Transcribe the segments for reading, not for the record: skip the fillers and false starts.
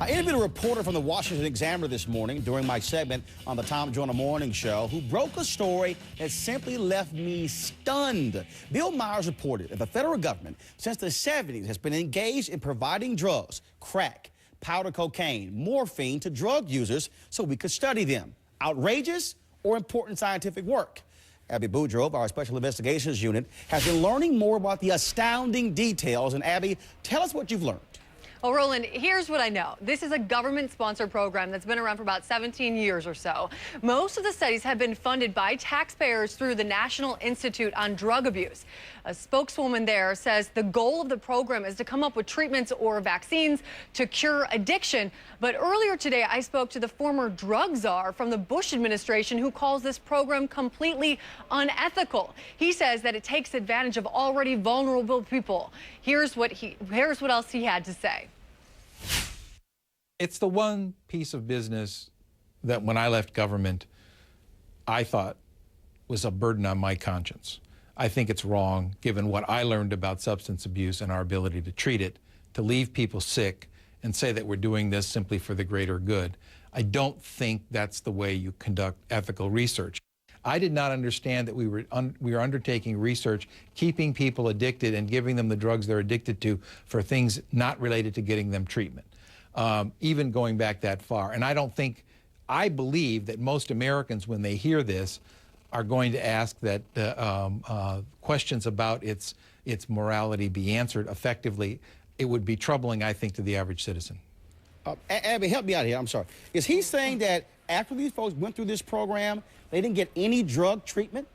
I interviewed a reporter from the Washington Examiner this morning during my segment on the Tom Joyner Morning Show who broke a story that simply left me stunned. Bill Myers reported that the federal government since the 70s has been engaged in providing drugs, crack, powder cocaine, morphine to drug users so we could study them. Outrageous or important scientific work? Abby Boudreau, our Special Investigations Unit, has been learning more about the astounding details. And Abby, tell us what you've learned. Well, Roland, here's what I know. This is a government-sponsored program that's been around for about 17 years or so. Most of the studies have been funded by taxpayers through the National Institute on Drug Abuse. A spokeswoman there says the goal of the program is to come up with treatments or vaccines to cure addiction. But earlier today, I spoke to the former drug czar from the Bush administration who calls this program completely unethical. He says that it takes advantage of already vulnerable people. Here's what else he had to say. It's the one piece of business that when I left government, I thought was a burden on my conscience. I think it's wrong, given what I learned about substance abuse and our ability to treat it, to leave people sick and say that we're doing this simply for the greater good. I don't think that's the way you conduct ethical research. I did not understand that we were undertaking research, keeping people addicted and giving them the drugs they're addicted to for things not related to getting them treatment, even going back that far. And I believe that most Americans, when they hear this, are going to ask that questions about its morality be answered effectively. It would be troubling, I think, to the average citizen. Abby, help me out here. I'm sorry. Is he saying that after these folks went through this program, they didn't get any drug treatment?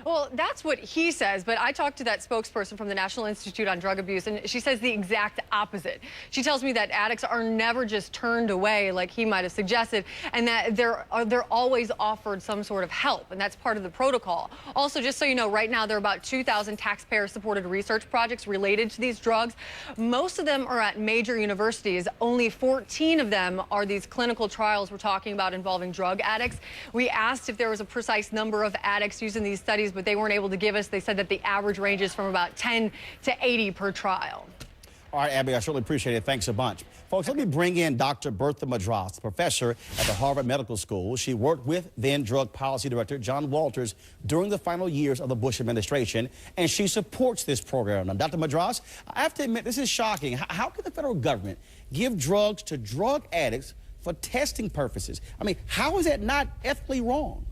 Well, that's what he says, but I talked to that spokesperson from the National Institute on Drug Abuse, and she says the exact opposite. She tells me that addicts are never just turned away like he might have suggested, and that they're always offered some sort of help, and that's part of the protocol. Also, just so you know, right now there are about 2,000 taxpayer-supported research projects related to these drugs. Most of them are at major universities. Only 14 of them are these clinical trials we're talking about involving drug addicts. We asked if there was a precise number of addicts using these studies, but they weren't able to give us. They said that the average ranges from about 10 to 80 per trial. All right, Abby, I certainly appreciate it. Thanks a bunch. Folks, let me bring in Dr. Bertha Madras, professor at the Harvard Medical School. She worked with then Drug Policy Director John Walters during the final years of the Bush administration, and she supports this program. Now, Dr. Madras, I have to admit, this is shocking. How can the federal government give drugs to drug addicts for testing purposes? I mean, how is that not ethically wrong?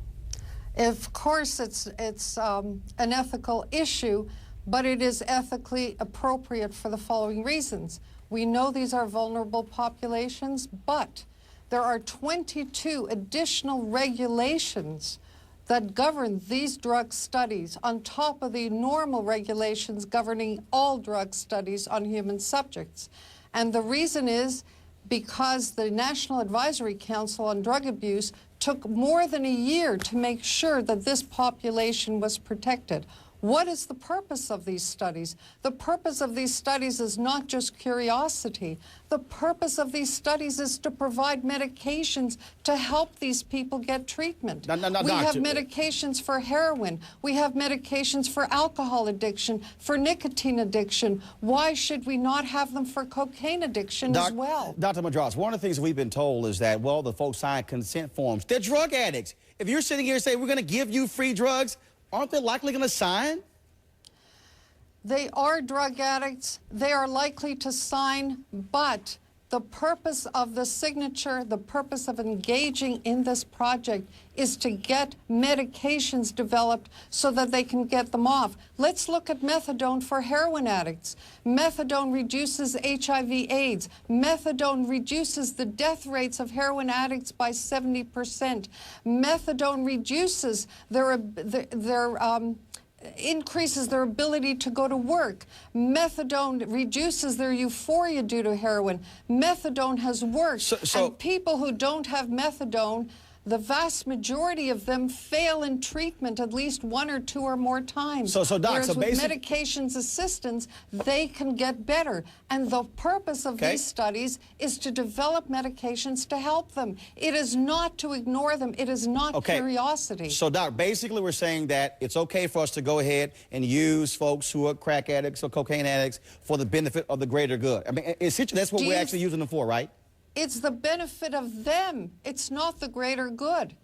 Of course, it's an ethical issue, but it is ethically appropriate for the following reasons. We know these are vulnerable populations, but there are 22 additional regulations that govern these drug studies on top of the normal regulations governing all drug studies on human subjects. And the reason is because the National Advisory Council on Drug Abuse took more than a year to make sure that this population was protected. What is the purpose of these studies? The purpose of these studies is not just curiosity. The purpose of these studies is to provide medications to help these people get treatment. We have medications for heroin. We have medications for alcohol addiction, for nicotine addiction. Why should we not have them for cocaine addiction as well? Dr. Madras, one of the things we've been told is that, well, the folks sign consent forms. They're drug addicts. If you're sitting here saying we're going to give you free drugs, aren't they likely going to sign? They are drug addicts. They are likely to sign, but the purpose of the signature, the purpose of engaging in this project is to get medications developed so that they can get them off. Let's look at methadone for heroin addicts. Methadone reduces HIV/AIDS. Methadone reduces the death rates of heroin addicts by 70%. Methadone reduces increases their ability to go to work. Methadone reduces their euphoria due to heroin. Methadone has worked. And people who don't have methadone, the vast majority of them fail in treatment at least 1 or 2 or more times. Doc, whereas with medications assistance, they can get better. And the purpose of these studies is to develop medications to help them. It is not to ignore them. It is not curiosity. So, Doc, basically we're saying that it's okay for us to go ahead and use folks who are crack addicts or cocaine addicts for the benefit of the greater good. I mean, essentially that's what we're actually using them for, right? It's the benefit of them. It's not the greater good.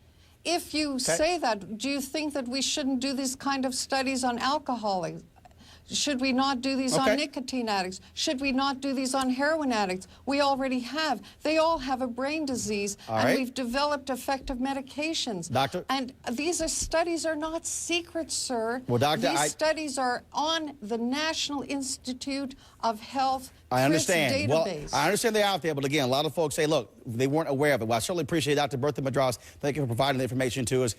If you say that, do you think that we shouldn't do these kind of studies on alcoholics? Should we not do these on nicotine addicts? Should we not do these on heroin addicts? We already have. They all have a brain disease, and we've developed effective medications. Doctor? And these studies are not secret, sir. Well, Doctor, these studies are on the National Institute of Health I understand. database. Well, I understand they're out there, but again, a lot of folks say, look, they weren't aware of it. Well, I certainly appreciate Dr. Bertha Madras. Thank you for providing the information to us.